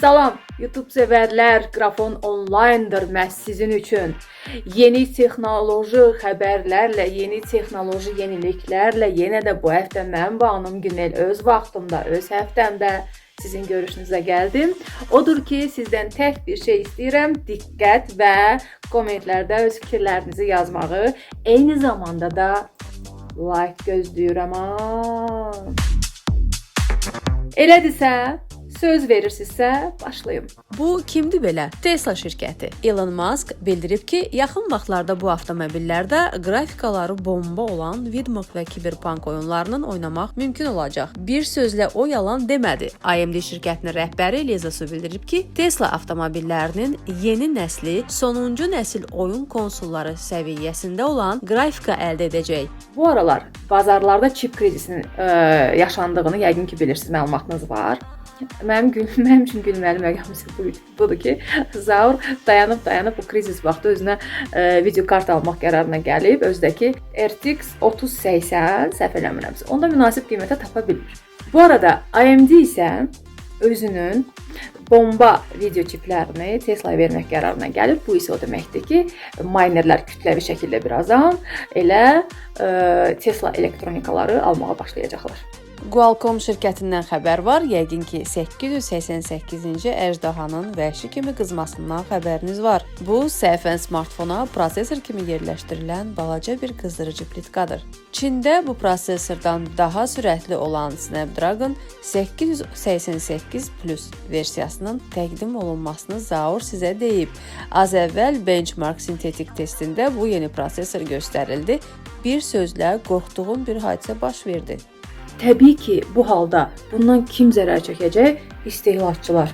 Salam YouTube sevərlər, Qrafon online'dır məhz sizin üçün. Yeni texnoloji xəbərlərlə, yeni texnoloji yeniliklərlə yenə də bu həftə mən Banım Günel öz vaxtımda, öz həftəmdə sizin görüşünüzə gəldim. Odur ki, sizdən tək bir şey istəyirəm, diqqət və kommentlərdə öz fikirlərinizi yazmağı, eyni zamanda da like gözləyirəm. Elədirsə, söz verirsinizsə, başlayım. Bu kimdir belə? Tesla şirkəti. Elon Musk bildirib ki, yaxın vaxtlarda bu avtomobillərdə qrafikaları bomba olan Vidmark və Cyberpunk oyunlarının oynamaq mümkün olacaq. Bir sözlə o yalan demədi. AMD şirkətinin rəhbəri Lisa Su bildirib ki, Tesla avtomobillərinin yeni nəsli sonuncu nəsil oyun konsolları səviyyəsində olan qrafika əldə edəcək. Bu aralar bazarlarda çip krizisinin yaşandığını yəqin ki bilirsiniz, məlumatınız var. Mənim üçün gülməli məqam budur ki, Zaur dayanıb bu krizis vaxtı özünə video kart almaq qərarına gəlib, özdəki RTX 3080 səhv eləmirəmsə, onda münasib qiymətə tapa bilir. Bu arada AMD isə özünün bomba video çiplərini Tesla'ya vermək qərarına gəlib. Bu isə o deməkdir ki, minerlər kütləvi şəkildə birazdan elə Tesla elektronikaları almağa başlayacaqlar. Qualcomm şirkətindən xəbər var. Yəqin ki, 888-ci əjdahanın vəhşi kimi qızmasından xəbəriniz var. Bu, səhvən smartfona prosesor kimi yerləşdirilən balaca bir qızdırıcı plitkadır. Çində bu prosesordan daha sürətli olan Snapdragon 888 Plus versiyasının təqdim olunmasını Zaur sizə deyib. Az əvvəl benchmark sintetik testində bu yeni prosesor göstərildi. Bir sözlə, qorxduğum bir hadisə baş verdi. Təbii ki, bu halda bundan kim zərər çəkəcək? İstehlakçılar.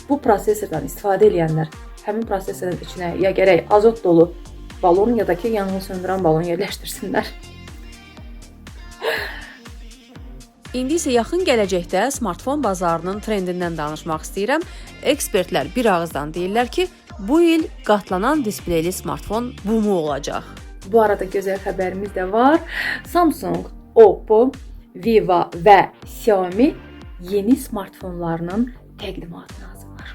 Bu prosesordan istifadə edənlər həmin prosesorun içinə ya gərək azot dolu balon ya da ki, yanğın söndürən balon yerləşdirsinlər. İndi isə yaxın gələcəkdə smartfon bazarının trendindən danışmaq istəyirəm. Ekspertlər bir ağızdan deyirlər ki, bu il qatlanan displeyli smartfon bumu olacaq. Bu arada gözəl xəbərimiz də var. Samsung, Oppo, Vivo və Xiaomi yeni smartfonlarının təqdimatını hazırlar.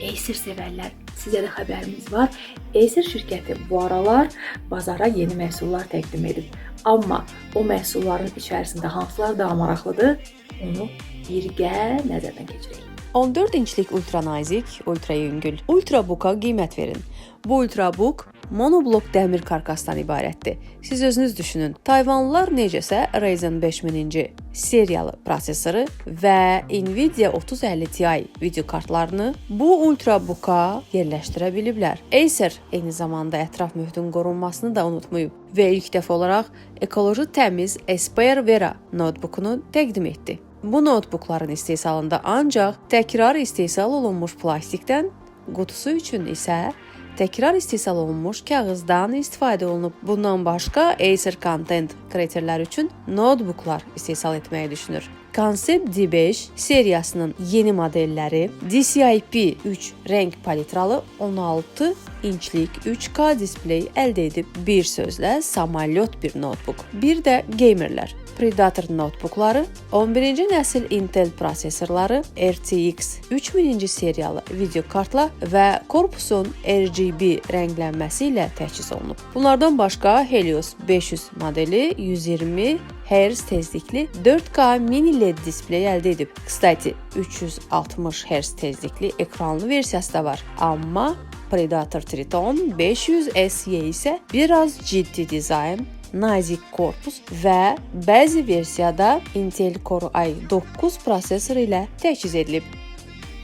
Acer sevərlər, sizə də xəbərimiz var. Acer şirkəti bu aralar bazara yeni məhsullar təqdim edib. Amma o məhsulların içərisində hansılar daha maraqlıdır, onu birgə nəzərdən keçirək. 14 inçlik ultranazik, ultrayüngül Ultrabook'a qiymət verin. Bu Ultrabook monoblok dəmir karkasdan ibarətdir. Siz özünüz düşünün. Tayvanlılar necəsə Ryzen 5000-ci seriyalı prosesoru və Nvidia 3050 Ti video kartlarını bu Ultrabook'a yerləşdirə biliblər. Acer eyni zamanda ətraf mühitin qorunmasını da unutmayıb və ilk dəfə olaraq ekoloji təmiz Aspire Vera notebook'unu təqdim etdi. Bu notebookların istehsalında ancaq təkrar istehsal olunmuş plastikdən, qutusu üçün isə təkrar istehsal olunmuş kağızdan istifadə olunub. Bundan başqa Acer Content Creatorlar üçün notebooklar istehsal etməyi düşünür. Concept D5 seriyasının yeni modelləri DCI-P3 rəng palitralı 16 inçlik 3K displey əldə edib. Bir sözlə samalyot bir notebook. Bir də gamerlər. Predator notebookları, 11-ci nəsil Intel prosesorları, RTX 3000-ci seriyalı video kartla və korpusun RGB rənglənməsi ilə təchiz olunub. Bunlardan başqa Helios 500 modeli 120 Hz tezlikli 4K mini LED displey əldə edib. Kstati 360 Hz tezlikli ekranlı versiyası da var. Amma Predator Triton 500 SE isə biraz ciddi dizayn, nazik korpus və bəzi versiyada Intel Core i9 prosesoru ilə təchiz edilib.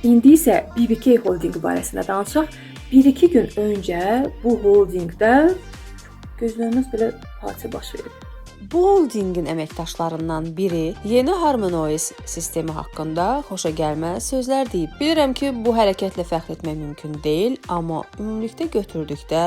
İndi isə BBK Holding barəsində danışaq. 1-2 gün öncə bu holdingdə gözlənilməz belə hadisə baş verib. Bu holdingin əməkdaşlarından biri yeni HarmonyOS sistemi haqqında xoşagəlməz sözlər deyib. Bilirəm ki, bu hərəkətlə fəxr etmək mümkün deyil, amma ümumilikdə götürdükdə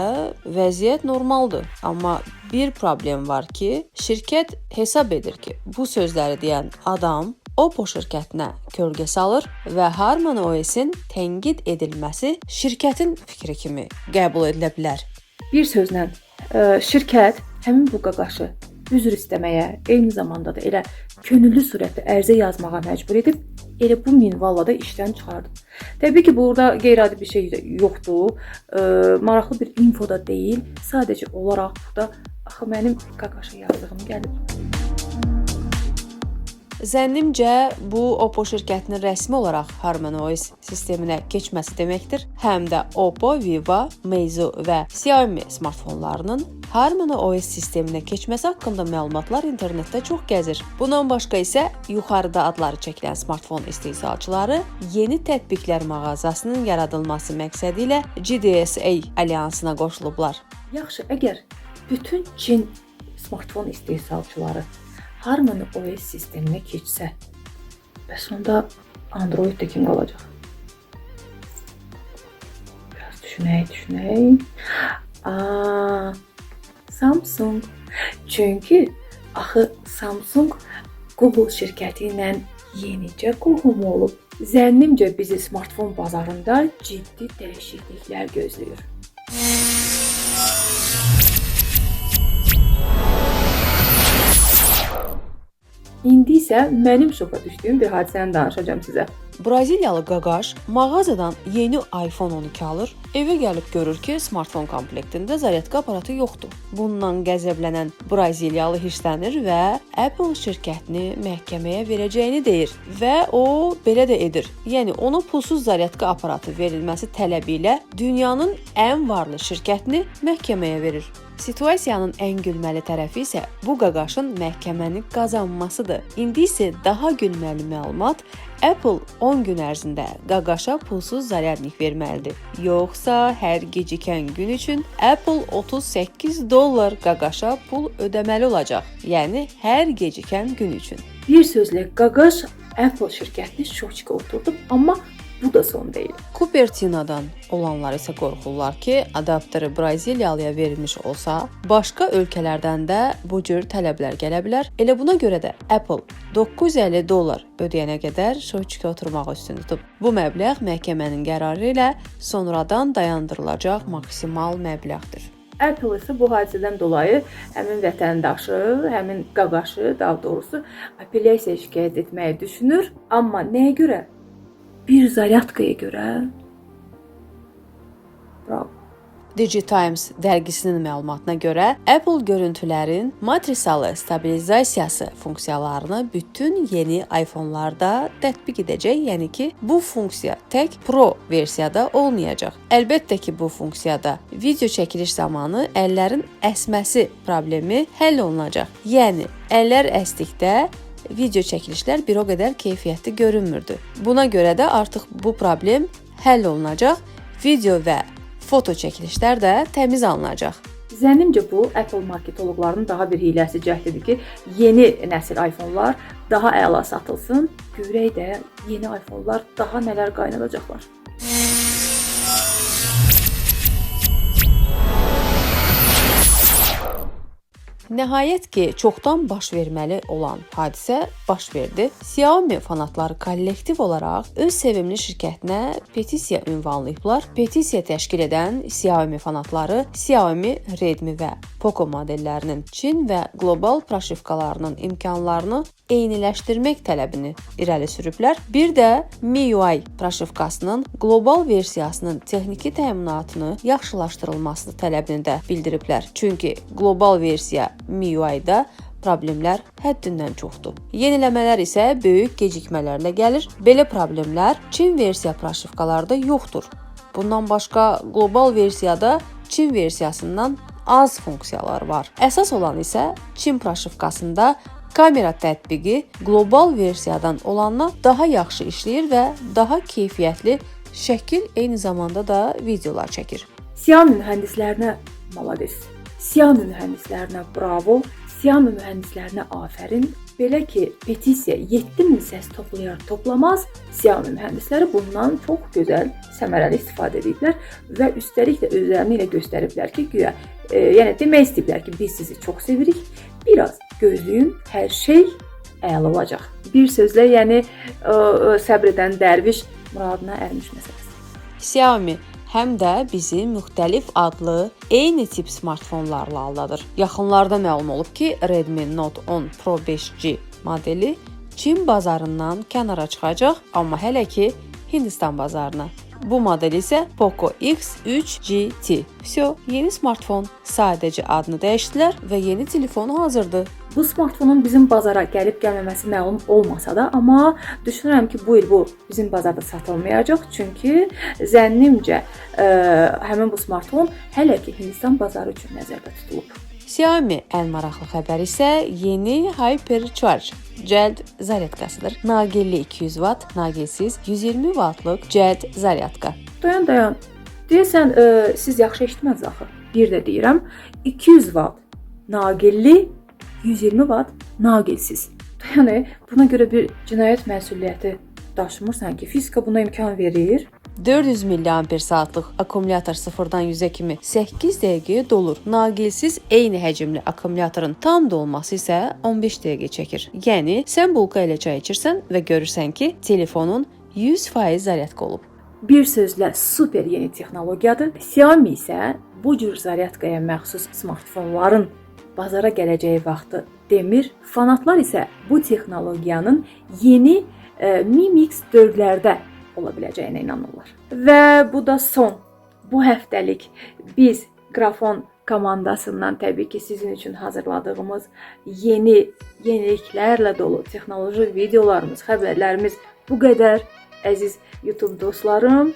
vəziyyət normaldır. Amma bir problem var ki, şirkət hesab edir ki, bu sözləri deyən adam Oppo şirkətinə kölgə salır və HarmonyOS-in tənqid edilməsi şirkətin fikri kimi qəbul edilə bilər. Bir sözlə, şirkət həmin bu qaqaşı üzr istəməyə, eyni zamanda da elə könüllü surətdə ərizə yazmağa məcbur edib, elə bu minvalla da işdən çıxardım. Təbii ki, burada qeyri-adi bir şey yoxdur, maraqlı bir info da deyil, sadəcə olaraq burada axı mənim qaqaşa yazdığım gəlib. Zənnimcə, bu Oppo şirkətinin rəsmi olaraq HarmonyOS sisteminə keçməsi deməkdir. Həm də Oppo, Vivo, Meizu və Xiaomi smartfonlarının HarmonyOS sisteminə keçməsi haqqında məlumatlar internetdə çox gəzir. Bundan başqa isə yuxarıda adları çəkilən smartfon istehsalçıları yeni tətbiqlər mağazasının yaradılması məqsədi ilə GDSA alyansına qoşulublar. Yaxşı, əgər bütün Çin smartfon istehsalçıları HarmonyOS sisteminə keçsə, bəs onda Android-də kim qalacaq? Biraz düşünək. Samsung. Çünki axı Samsung Google şirkəti ilə yenicə qohum olub. Zənnimcə bizi smartfon bazarında ciddi dəyişikliklər gözləyir. İndi isə mənim şoka düşdüyüm bir hadisəni danışacağam sizə. Braziliyalı qaqaş mağazadan yeni iPhone 12 alır, evə gəlib görür ki, smartfon komplektində zaryadka aparatı yoxdur. Bundan qəzəblənən Braziliyalı hirslənir və Apple şirkətini məhkəməyə verəcəyini deyir və o belə də edir. Yəni ona pulsuz zaryadka aparatı verilməsi tələbi ilə dünyanın ən varlı şirkətini məhkəməyə verir. Situasiyanın ən gülməli tərəfi isə bu qaqaşın məhkəməni qazanmasıdır. İndi isə daha gülməli məlumat Apple 10 gün ərzində qaqaşa pulsuz zaryadnik verməlidir. Yoxsa hər gecikən gün üçün Apple $38 qaqaşa pul ödəməli olacaq. Yəni hər gecikən gün üçün. Bir sözlə qaqaş Apple şirkətini şoçka oturdub, amma bu da son deyil. Cupertino'dan olanlar isə qorxurlar ki, adapteri Braziliyalıya verilmiş olsa, başqa ölkələrdən də bu cür tələblər gələ bilər. Elə buna görə də Apple $950 ödəyənə qədər şoçka oturmağı üstün tutub. Bu məbləğ məhkəmənin qərarı ilə sonradan dayandırılacaq maksimal məbləğdir. Apple isə bu hadisədən dolayı həmin vətəndaşı, həmin qaqaşı, daha doğrusu apellyasiya şikayət etməyi düşünür. Amma nəyə görə? Bir zaryadkaya görə. Bravo. DigiTimes dərgisinin məlumatına görə Apple görüntülərin matrisalı stabilizasiyası funksiyalarını bütün yeni iPhone-larda tətbiq edəcək. Yəni ki, bu funksiya tək Pro versiyada olmayacaq. Əlbəttə ki, bu funksiyada video çəkiliş zamanı əllərin əsməsi problemi həll olunacaq. Yəni, əllər əsdikdə video çəkilişlər bir o qədər keyfiyyətli görünmürdü. Buna görə də artıq bu problem həll olunacaq. Video və foto çəkilişlər də təmiz alınacaq. Zənnimcə bu Apple marketoloqlarının daha bir hiyləsi cəhdidir ki, yeni nəsil iPhone-lar daha əla satılsın. Görək də yeni iPhone-lar daha nələr qaynadacaqlar. Nəhayət ki, çoxdan baş verməli olan hadisə baş verdi. Xiaomi fanatları kollektiv olaraq öz sevimli şirkətinə petisiya ünvanlayıblar. Petisiya təşkil edən Xiaomi fanatları Xiaomi, Redmi və Poco modellərinin Çin və qlobal proşifkalarının imkanlarını eyniləşdirmək tələbini irəli sürüblər. Bir də MIUI proşifkasının qlobal versiyasının texniki təminatını yaxşılaşdırılmasını tələbini də bildiriblər. Çünki qlobal versiya MIUI-da problemlər həddindən çoxdur. Yeniləmələr isə böyük gecikmələrlə gəlir. Belə problemlər Çin versiya proşifkalarda yoxdur. Bundan başqa qlobal versiyada Çin versiyasından az funksiyalar var. Əsas olan isə Çin proşifkasında kamera tətbiqi qlobal versiyadan olandan daha yaxşı işləyir və daha keyfiyyətli şəkil, eyni zamanda da videolar çəkir. Xiaomi mühəndislərinə malades. Xiaomi mühəndislərinə bravo. Xiaomi mühəndislərinə afərin. Belə ki, petisiya 7000 səs toplayar toplamaz, Xiaomi mühəndisləri bundan çox gözəl, səmərəli istifadə ediblər və üstəlik də özlərini ilə göstəriblər ki, güya, yəni demək istəyiblər ki, biz sizi çox sevirik. Biraz gözləyin, hər şey əla olacaq. Bir sözlə, yəni səbr edən dərviş muradına ərmiş məsələsi. Xiaomi həm də bizi müxtəlif adlı eyni tip smartfonlarla aldadır. Yaxınlarda məlum olub ki, Redmi Note 10 Pro 5G modeli Çin bazarından kənara çıxacaq, amma hələ ki Hindistan bazarına. Bu model isə Poco X3 GT. Всё, yeni smartfon. Sadəcə adını dəyişdilər və yeni telefon hazırdır. Bu smartfonun bizim bazara gəlib gəlməməsi məlum olmasa da, amma düşünürəm ki, bu il bu bizim bazarda satılmayacaq. Çünki zənnimcə həmin bu smartfon hələ ki Hindistan bazarı üçün nəzərdə tutulub. Xiaomi ən maraqlı xəbər isə yeni Hypercharge cəld zaryadkasıdır. Naqilli 200 watt, naqilsiz 120 wattlıq cəld zaryadka. Dayan. Deyəsən siz yaxşı eşitmədiniz axı. Bir də deyirəm, 200 watt naqilli, 120 watt naqilsiz. Yəni buna görə bir cinayət məsuliyyəti daşımırsan ki, fizika buna imkan verir. 400 mAh-lıq akkumulyator 0-dan 100-ə kimi 8 dəqiqəyə dolur. Naqilsiz eyni həcmli akkumulyatorun tam dolması isə 15 dəqiqə çəkir. Yəni sən bulka ilə çay içirsən və görürsən ki, telefonun 100% zaryadka olub. Bir sözlə super yeni texnologiyadır. Xiaomi isə bu cür zaryadkaya məxsus smartfonların bazara gələcəyi vaxtı demir. Fanatlar isə bu texnologiyanın yeni Mi Mix 4-lərdə ola biləcəyinə inanırlar. Və bu da son. Bu həftəlik biz Qrafon komandasından təbii ki, sizin üçün hazırladığımız yeniliklərlə dolu texnoloji videolarımız, xəbərlərimiz bu qədər. Əziz YouTube dostlarım,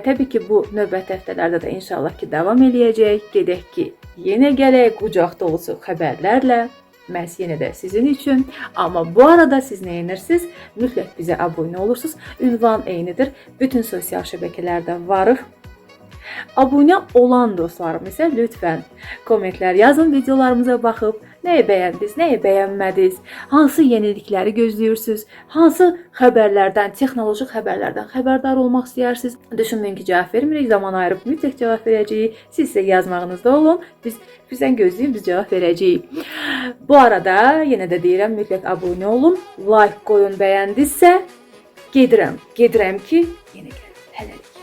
təbii ki, bu növbəti həftələrdə də inşallah ki, davam eləyəcək. Gedək ki, yenə gələk qucaq dolusu xəbərlərlə. Məhz yenə də sizin üçün. Amma bu arada siz nə edirsiniz? Mütləq bizə abunə olursunuz. Ünvan eynidir. Bütün sosial şəbəkələrdə varıq. Abunə olan dostlarım isə lütfən kommentlər yazın, videolarımıza baxıb nəyi bəyəndiniz, nəyi bəyənmədiniz, hansı yenilikləri gözləyirsiniz, hansı xəbərlərdən, texnoloji xəbərlərdən xəbərdar olmaq istəyirsiniz. Düşünməyin ki, cavab vermirik, zaman ayırıb mütləq cavab verəcəyik. Siz isə yazmağınızda olun, bizdən gözləyin, biz cavab verəcəyik. Bu arada yenə də deyirəm, mütləq abunə olun, like qoyun, bəyəndinizsə gedirəm ki, yenə gəlin. Hələlik.